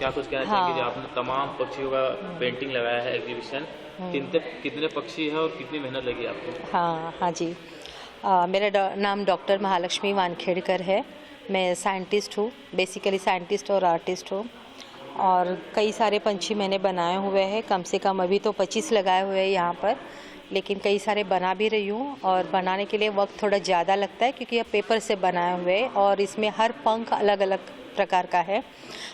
क्या कुछ कहना चाहेंगे जो आपने तमाम पक्षियों का पेंटिंग लगाया है एग्जीबिशन, कितने पक्षी है और कितनी मेहनत लगी आपको? हाँ हाँ जी, मेरा नाम डॉक्टर महालक्ष्मी वानखेड़कर है। मैं साइंटिस्ट हूँ, बेसिकली साइंटिस्ट और आर्टिस्ट हूँ। और कई सारे पंछी मैंने बनाए हुए हैं, कम से कम अभी तो 25 लगाए हुए हैं यहाँ पर, लेकिन कई सारे बना भी रही हूँ। और बनाने के लिए वक्त थोड़ा ज़्यादा लगता है क्योंकि यह पेपर से बनाए हुए हैं और इसमें हर पंख अलग अलग प्रकार का है,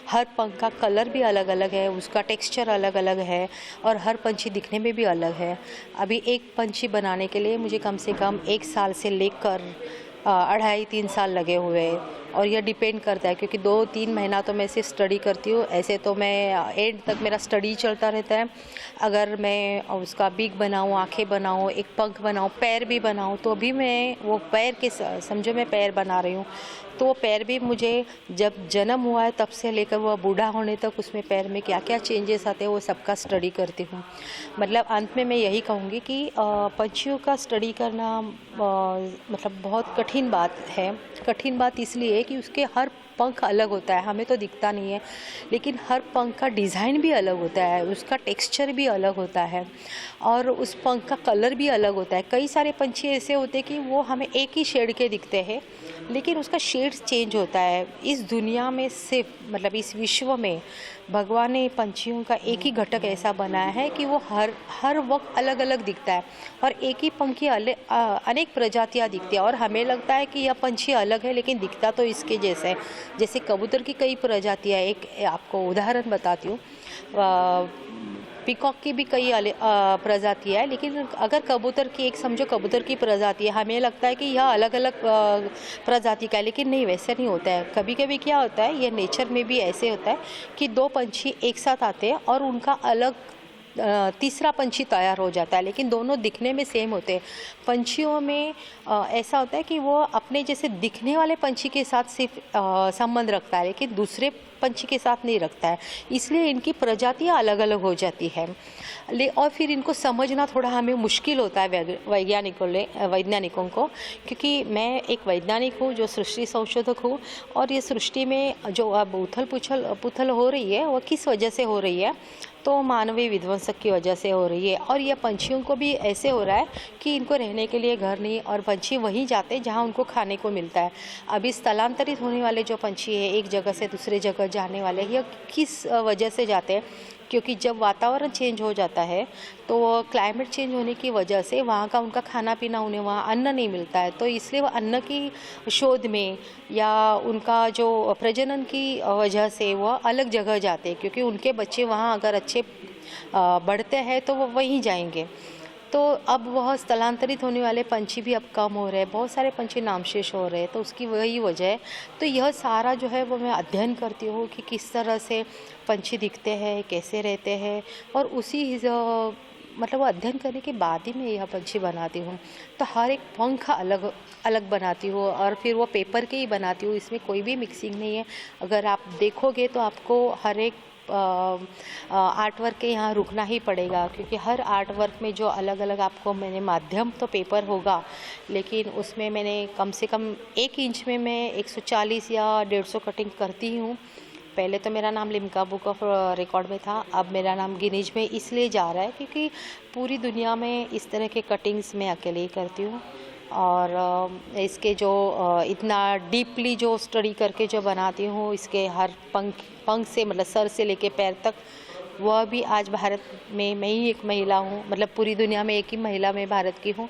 हर पंख का कलर भी अलग अलग है, उसका टेक्सचर अलग अलग है और हर पंछी दिखने में भी अलग है। अभी एक पंछी बनाने के लिए मुझे कम से कम 1 साल से लेकर 2.5-3 साल लगे हुए हैं। और यह डिपेंड करता है क्योंकि 2-3 महीना तो मैं सिर्फ स्टडी करती हूँ, ऐसे तो मैं एंड तक मेरा स्टडी चलता रहता है। अगर मैं उसका बीक बनाऊँ, आँखें बनाऊँ, एक पंख बनाऊँ, पैर भी बनाऊँ, तो अभी मैं वो पैर के समझो मैं पैर बना रही हूँ, तो वो पैर भी मुझे जब जन्म हुआ है तब से लेकर वह बूढ़ा होने तक उसमें पैर में क्या क्या चेंजेस आते हैं वो सबका स्टडी करती हूँ। मतलब अंत में मैं यही कहूँगी कि पंछियों का स्टडी करना मतलब बहुत कठिन बात है। कठिन बात इसलिए कि उसके हर पंख अलग होता है, हमें तो दिखता नहीं है, लेकिन हर पंख का डिज़ाइन भी अलग होता है, उसका टेक्सचर भी अलग होता है और उस पंख का कलर भी अलग होता है। कई सारे पंछी ऐसे होते हैं कि वो हमें एक ही शेड के दिखते हैं, लेकिन उसका शेड चेंज होता है। इस दुनिया में सिर्फ मतलब इस विश्व में भगवान ने पंछियों का एक ही घटक ऐसा बनाया है कि वो हर वक्त अलग अलग दिखता है और एक ही पंख की अनेक प्रजातियां दिखती है और हमें लगता है कि यह पंछी अलग है, लेकिन दिखता तो इसके जैसे है। जैसे कबूतर की कई प्रजातियां, एक आपको उदाहरण बताती हूँ, पीकॉक की भी कई प्रजातियाँ है, लेकिन अगर कबूतर की एक समझो कबूतर की प्रजाति है, हमें लगता है कि यह अलग अलग प्रजाति का है, लेकिन नहीं, वैसे नहीं होता है। कभी कभी क्या होता है, यह नेचर में भी ऐसे होता है कि 2 पंछी एक साथ आते हैं और उनका अलग तीसरा पंछी तैयार हो जाता है, लेकिन दोनों दिखने में सेम होते हैं। पंछियों में ऐसा होता है कि वो अपने जैसे दिखने वाले पंछी के साथ सिर्फ संबंध रखता है, लेकिन दूसरे पंछी के साथ नहीं रखता है, इसलिए इनकी प्रजातियाँ अलग अलग हो जाती है। और फिर इनको समझना थोड़ा हमें मुश्किल होता है वैज्ञानिकों को, क्योंकि मैं एक वैज्ञानिक हूँ जो सृष्टि संशोधक हूँ और ये सृष्टि में जो अब उथल पुथल हो रही है वो किस वजह से हो रही है, तो मानवीय विध्वंसक की वजह से हो रही है। और ये पंछियों को भी ऐसे हो रहा है कि इनको रहने के लिए घर नहीं और पंछी वहीं जाते हैं जहाँ उनको खाने को मिलता है। अभी स्थलांतरित होने वाले जो पंछी है, एक जगह से दूसरे जगह जाने वाले, ये किस वजह से जाते हैं, क्योंकि जब वातावरण चेंज हो जाता है तो क्लाइमेट चेंज होने की वजह से वहाँ का उनका खाना पीना, उन्हें वहाँ अन्न नहीं मिलता है, तो इसलिए वो अन्न की शोध में या उनका जो प्रजनन की वजह से वो अलग जगह जाते हैं, क्योंकि उनके बच्चे वहाँ अगर अच्छे बढ़ते हैं तो वो वहीं जाएंगे। तो अब वह स्थलांतरित होने वाले पंछी भी अब कम हो रहे हैं, बहुत सारे पंछी नामशेष हो रहे हैं, तो उसकी वही वजह है। तो यह सारा जो है वो मैं अध्ययन करती हूँ कि किस तरह से पंछी दिखते हैं, कैसे रहते हैं, और उसी मतलब वो अध्ययन करने के बाद ही मैं यह पंछी बनाती हूँ। तो हर एक पंख अलग अलग बनाती हूँ और फिर वो पेपर के ही बनाती हूँ, इसमें कोई भी मिक्सिंग नहीं है। अगर आप देखोगे तो आपको हर एक आर्ट वर्क के यहाँ रुकना ही पड़ेगा, क्योंकि हर आर्ट वर्क में जो अलग अलग आपको मैंने माध्यम तो पेपर होगा, लेकिन उसमें मैंने कम से कम 1 इंच में मैं 140 या 150 कटिंग करती हूँ। पहले तो मेरा नाम लिम्का बुक ऑफ रिकॉर्ड में था, अब मेरा नाम गिनीज में इसलिए जा रहा है क्योंकि पूरी दुनिया में इस तरह के कटिंग्स मैं अकेले ही करती हूँ। और इसके जो इतना डीपली जो स्टडी करके जो बनाती हूँ, इसके हर पंख से मतलब सर से लेके पैर तक, वह भी आज भारत में मैं ही एक महिला हूँ, मतलब पूरी दुनिया में एक ही महिला मैं भारत की हूँ।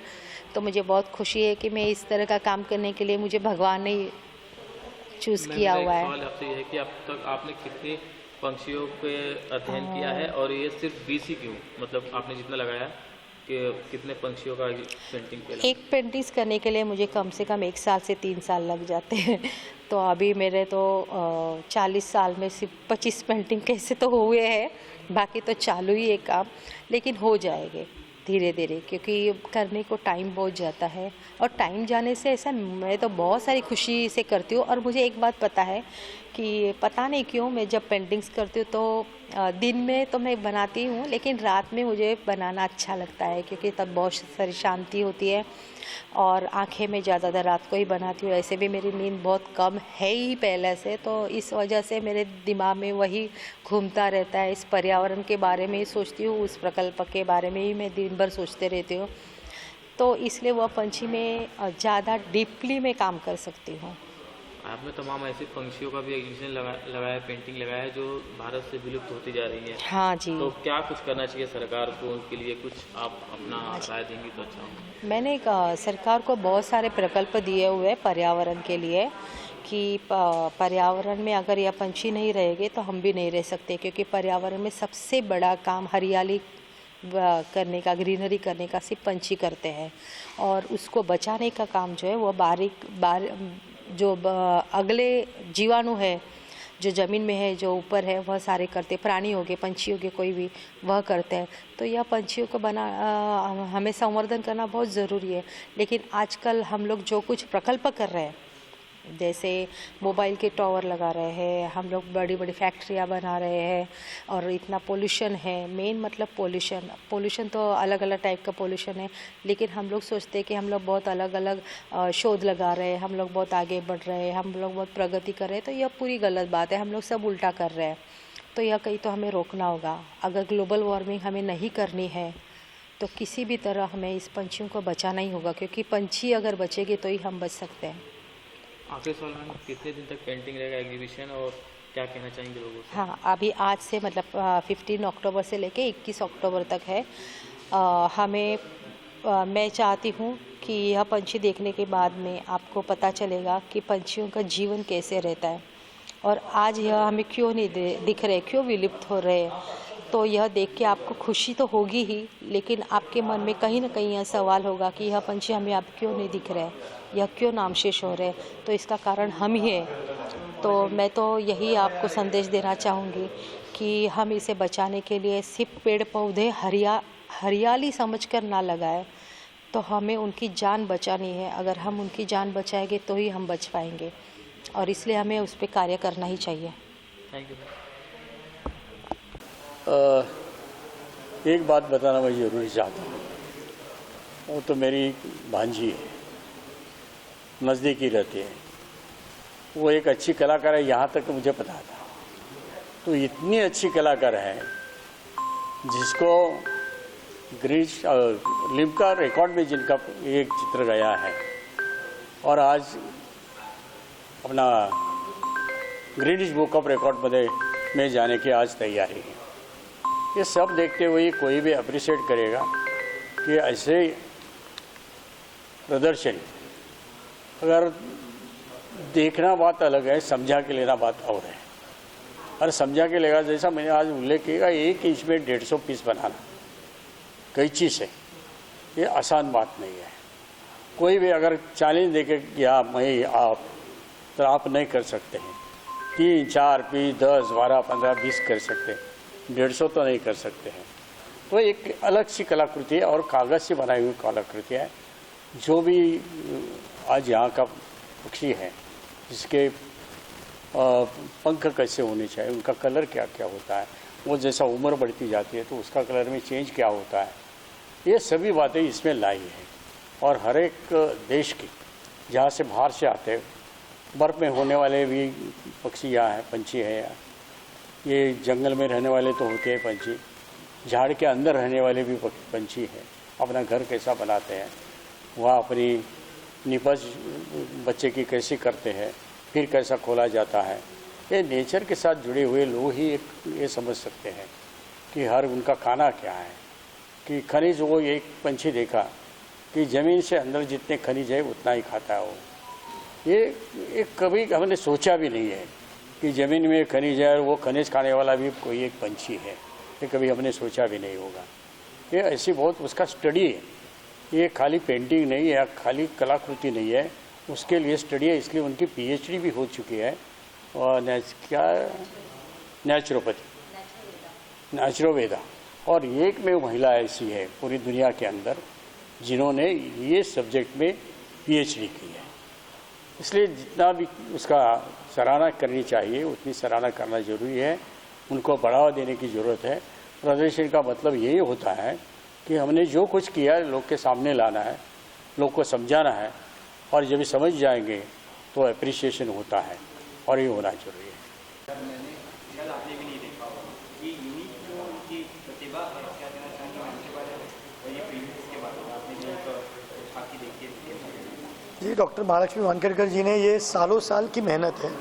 तो मुझे बहुत खुशी है कि मैं इस तरह का काम करने के लिए मुझे भगवान ने चूज़ किया हुआ है। सवाल आपसे ये है कि अब तक आपने कितने पंछियों पे अध्ययन किया है और ये सिर्फ 20 ही क्यों, मतलब आपने जितना लगाया कि कितने पंछियों का पेंटिंग पे एक पेंटिंग्स करने के लिए मुझे कम से कम 1 साल से 3 साल लग जाते हैं। तो अभी मेरे तो 40 साल में सिर्फ 25 पेंटिंग कैसे तो हुए हैं, बाकी तो चालू ही है काम, लेकिन हो जाएंगे धीरे धीरे, क्योंकि करने को टाइम बहुत जाता है। और टाइम जाने से ऐसा मैं तो बहुत सारी खुशी से करती हूँ। और मुझे एक बात पता है कि पता नहीं क्यों मैं जब पेंटिंग्स करती हूँ तो दिन में तो मैं बनाती हूँ, लेकिन रात में मुझे बनाना अच्छा लगता है क्योंकि तब बहुत सारी शांति होती है और आंखें में ज़्यादातर रात को ही बनाती हूँ। ऐसे भी मेरी नींद बहुत कम है ही पहले से, तो इस वजह से मेरे दिमाग में वही घूमता रहता है। इस पर्यावरण के बारे में ही सोचती हूँ, उस प्रकल्प के बारे में ही मैं दिन भर सोचते रहती हूँ, तो इसलिए वह पंछी में ज़्यादा डीपली मैं काम कर सकती हूँ। आपने तमाम ऐसे पंछियों का भी एग्जीबिशन लगाया, पेंटिंग लगाया है जो भारत से विलुप्त होती जा रही है। हाँ जी। तो क्या कुछ करना चाहिए सरकार को उनके लिए? कुछ आप अपना राय देंगी तो अच्छा होगा। मैंने सरकार को बहुत सारे प्रकल्प दिए हुए हैं पर्यावरण के लिए कि पर्यावरण में अगर यह पंछी नहीं रहेंगे तो हम भी नहीं रह सकते, क्योंकि पर्यावरण में सबसे बड़ा काम हरियाली करने का, ग्रीनरी करने का सिर्फ पंछी करते हैं, और उसको बचाने का काम जो है वो जो अगले जीवाणु है जो ज़मीन में है, जो ऊपर है, वह सारे करते, प्राणी हो गए, पंछी हो गए, कोई भी, वह करते हैं। तो यह पंछियों को हमें संवर्धन करना बहुत ज़रूरी है। लेकिन आजकल हम लोग जो कुछ प्रकल्प कर रहे हैं, जैसे मोबाइल के टावर लगा रहे हैं, हम लोग बड़ी बड़ी फैक्ट्रियाँ बना रहे हैं, और इतना पोल्यूशन है। मेन मतलब पोल्यूशन तो अलग अलग टाइप का पोल्यूशन है, लेकिन हम लोग सोचते हैं कि हम लोग बहुत अलग अलग शोध लगा रहे हैं, हम लोग बहुत आगे बढ़ रहे हैं, हम लोग बहुत प्रगति कर रहे हैं, तो यह पूरी गलत बात है। हम लोग सब उल्टा कर रहे हैं, तो यह कहीं तो हमें रोकना होगा। अगर ग्लोबल वार्मिंग हमें नहीं करनी है तो किसी भी तरह हमें इस पंछियों को बचाना ही होगा, क्योंकि पंछी अगर बचेंगे तो ही हम बच सकते हैं। आखिरी सवाल मैम, कितने दिन तक पेंटिंग रहेगा एग्जीबिशन और क्या कहना चाहेंगे लोगों से? हाँ, अभी आज से मतलब 15 अक्टूबर से लेके 21 अक्टूबर तक है। मैं चाहती हूँ कि यह पंछी देखने के बाद में आपको पता चलेगा कि पंछियों का जीवन कैसे रहता है, और आज यह हमें क्यों नहीं दिख रहे, क्यों विलुप्त हो रहे हैं। तो यह देख के आपको खुशी तो होगी ही, लेकिन आपके मन में कहीं ना कहीं यह सवाल होगा कि यह पंछी हमें अब क्यों नहीं दिख रहे, यह क्यों नामशेष हो रहे। तो इसका कारण हम ही हैं। तो मैं तो यही आपको संदेश देना चाहूँगी कि हम इसे बचाने के लिए सिर्फ पेड़ पौधे हरियाली समझकर ना लगाएं, तो हमें उनकी जान बचानी है। अगर हम उनकी जान बचाएंगे तो ही हम बच पाएंगे, और इसलिए हमें उस पर कार्य करना ही चाहिए। Thank you. एक बात बताना मैं ज़रूरी चाहता हूँ, वो तो मेरी भांजी है, नज़दीकी रहती है, वो एक अच्छी कलाकार है, यहाँ तक मुझे पता था। तो इतनी अच्छी कलाकार है जिसको ग्रीश लिम्का रिकॉर्ड में जिनका एक चित्र गया है, और आज अपना ग्रीनिश बुक ऑफ रिकॉर्ड में जाने की आज तैयारी है। ये सब देखते हुए कोई भी अप्रिशिएट करेगा कि ऐसे प्रदर्शन, अगर देखना बात अलग है, समझा के लेना बात और है। और समझा के लेगा, जैसा मैंने आज उल्लेख किया, 1 इंच में 150 पीस बनाना कैंची से, ये आसान बात नहीं है। कोई भी अगर चैलेंज देके या मैं आप, तो आप नहीं कर सकते हैं। 3, 4 पीस 10, 12, 15, 20 कर सकते हैं, 150 तो नहीं कर सकते हैं। तो एक अलग सी कलाकृति है, और कागज़ से बनाई हुई कलाकृति है। जो भी आज यहाँ का पक्षी है, जिसके पंख कैसे होने चाहिए, उनका कलर क्या क्या होता है, वो जैसा उम्र बढ़ती जाती है तो उसका कलर में चेंज क्या होता है, ये सभी बातें इसमें लाई हैं। और हर एक देश की, जहाँ से बाहर से आते हैं, बर्फ़ में होने वाले भी पक्षी यहाँ हैं, पंछी हैं, ये जंगल में रहने वाले तो होते हैं पंछी, झाड़ के अंदर रहने वाले भी पंछी हैं। अपना घर कैसा बनाते हैं, वहाँ अपनी निपज बच्चे की कैसी करते हैं, फिर कैसा खोला जाता है, ये नेचर के साथ जुड़े हुए लोग ही ये समझ सकते हैं कि हर उनका खाना क्या है। कि खनिज, वो एक पंछी देखा कि ज़मीन से अंदर जितने खनिज है उतना ही खाता है वो। ये कभी हमने सोचा भी नहीं है कि ज़मीन में खनिज है और वो खनिज खाने वाला भी कोई एक पंछी है, ये कभी हमने सोचा भी नहीं होगा। ये ऐसी बहुत उसका स्टडी है, ये खाली पेंटिंग नहीं है, खाली कलाकृति नहीं है, उसके लिए स्टडी है। इसलिए उनकी PhD भी हो चुकी है, और नेचुरोवेदा। और एक में महिला ऐसी है पूरी दुनिया के अंदर जिन्होंने ये सब्जेक्ट में PhD की है। इसलिए जितना भी उसका सराहना करनी चाहिए उतनी सराहना करना जरूरी है, उनको बढ़ावा देने की ज़रूरत है। प्रदर्शन का मतलब यही होता है कि हमने जो कुछ किया लोग के सामने लाना है, लोग को समझाना है, और जब समझ जाएंगे तो अप्रिसिएशन होता है, और ये होना जरूरी है। आपने भी नहीं देखा होगा ये यूनिक जो उनकी प्रतिभा है, क्या कहना चाहेंगे उनके बारे में, और ये प्रीमियर्स के बारे में आपने भी एक झांकी देखी है? जी, डॉक्टर महालक्ष्मी वानखेड़कर जी ने ये सालों साल की मेहनत है।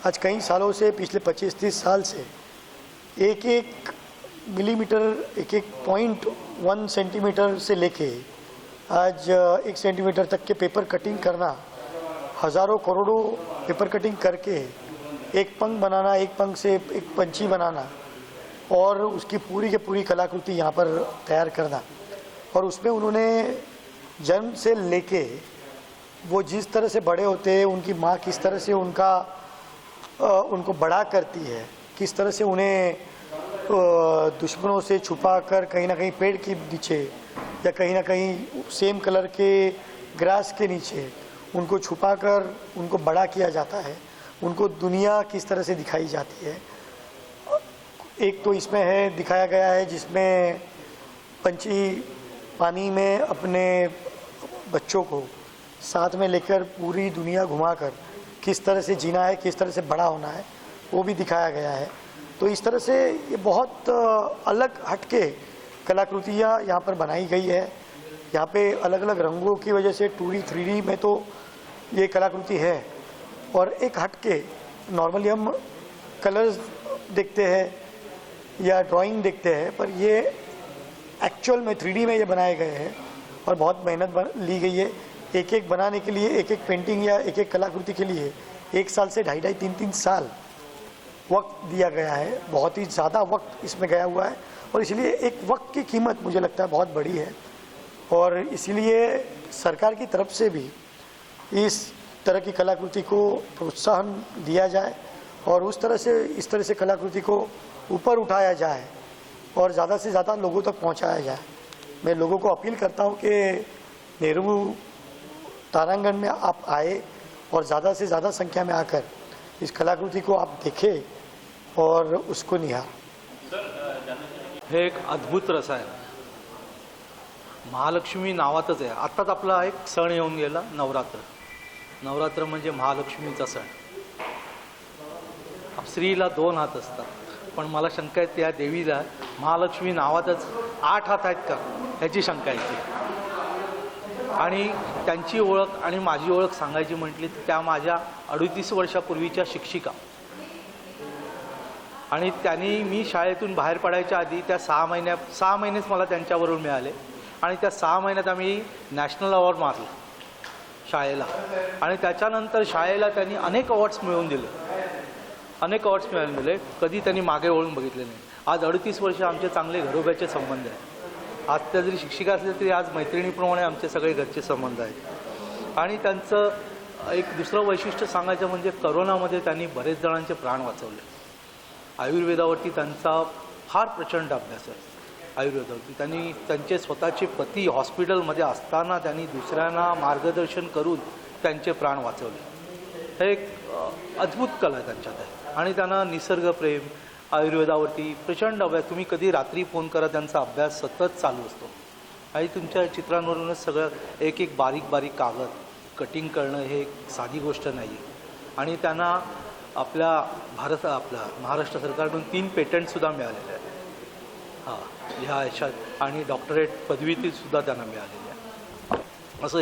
आज कई सालों से, पिछले 25-30 साल से एक एक मिलीमीटर, एक एक 0.1 सेंटीमीटर से लेके आज 1 सेंटीमीटर तक के पेपर कटिंग करना, हज़ारों करोड़ों पेपर कटिंग करके एक पंख बनाना, एक पंख से एक पंछी बनाना, और उसकी पूरी की पूरी कलाकृति यहाँ पर तैयार करना। और उसमें उन्होंने जन्म से लेके वो जिस तरह से बड़े होते हैं, उनकी माँ किस तरह से उनको बड़ा करती है, किस तरह से उन्हें दुश्मनों से छुपा कर कहीं ना कहीं पेड़ के नीचे या कहीं ना कहीं सेम कलर के ग्रास के नीचे उनको छुपा कर उनको बड़ा किया जाता है, उनको दुनिया किस तरह से दिखाई जाती है। एक तो इसमें है, दिखाया गया है जिसमें पंछी पानी में अपने बच्चों को साथ में लेकर पूरी दुनिया घुमाकर किस तरह से जीना है, किस तरह से बड़ा होना है, वो भी दिखाया गया है। तो इस तरह से ये बहुत अलग हटके कलाकृतियाँ यहाँ पर बनाई गई है। यहाँ पे अलग अलग रंगों की वजह से 2D 3D में तो ये कलाकृति है, और एक हटके नॉर्मली हम कलर्स देखते हैं या ड्राइंग देखते हैं, पर ये एक्चुअल में 3D में ये बनाए गए हैं और बहुत मेहनत ली गई है। एक एक बनाने के लिए, एक एक पेंटिंग या एक एक कलाकृति के लिए 1 साल से 2.5 3 साल वक्त दिया गया है। बहुत ही ज़्यादा वक्त इसमें गया हुआ है, और इसलिए एक वक्त की कीमत मुझे लगता है बहुत बड़ी है, और इसीलिए सरकार की तरफ से भी इस तरह की कलाकृति को प्रोत्साहन दिया जाए और इस तरह से कलाकृति को ऊपर उठाया जाए और ज़्यादा से ज़्यादा लोगों तक पहुंचाया जाए। मैं लोगों को अपील करता हूं कि नेहरू तारांगण में आप आए और ज़्यादा से ज़्यादा संख्या में आकर इस कलाकृति को आप देखें और उसको निहार। हे एक अद्भुत रसायन, महालक्ष्मी नावातच आहे। आत्ताच आपला एक सण येऊन गेला, नवरात्र। नवरात्र म्हणजे महालक्ष्मीचा सण। स्त्रीला 2 हात असतात, पण मला शंका आहे त्या देवीला महालक्ष्मी नावातच 8 हात आहेत का ह्याची शंका आहे। आणि त्यांची ओळख आणि माझी ओळख सांगायची म्हटली तर त्या माझ्या 38 वर्षापूर्वीच्या शिक्षिका, आणि त्यांनी मी शाळेतून बाहेर पडायच्या आधी त्या 6 महिनेच मला त्यांच्यावरून मिळाले, आणि त्या 6 महिन्यात आम्ही नॅशनल अवॉर्ड मारला शाळेला, आणि त्याच्यानंतर शाळेला त्यांनी अनेक अवॉर्ड्स मिळवून दिले, कधी त्यांनी मागे वळून बघितले नाही। आज 38 वर्ष आमचे चांगले घरोब्याचे संबंध आहेत। आज त्या जरी शिक्षिका असले तरी आज मैत्रिणीप्रमाणे आमचे सगळे घरचे संबंध आहेत। आणि त्यांचं एक दुसरं वैशिष्ट्य सांगायचं म्हणजे करोनामध्ये त्यांनी बरेच जणांचे प्राण वाचवले। आयुर्वेदावरती त्यांचा फार प्रचंड अभ्यास आहे। आयुर्वेदावरती त्यांनी त्यांचे स्वतःचे पती हॉस्पिटलमध्ये असताना त्यांनी दुसऱ्यांना मार्गदर्शन करून त्यांचे प्राण वाचवले। हे एक अद्भुत कला आहे त्यांच्यात आहे, आणि त्यांना निसर्गप्रेम, आयुर्वेदावरती प्रचंड अभ्यास। तुम्ही कधी रात्री फोन करा, त्यांचा अभ्यास सतत चालू असतो, आणि तुमच्या चित्रांवरूनच सगळं एक एक बारीक बारीक कागद कटिंग करणं हे एक साधी गोष्ट नाही आहे। आणि त्यांना आपल्या महाराष्ट्र सरकारकडून 3 पेटंटसुद्धा मिळालेले आहेत ह्या याच्यात, आणि डॉक्टरेट पदवीतीसुद्धा त्यांना मिळालेली आहे।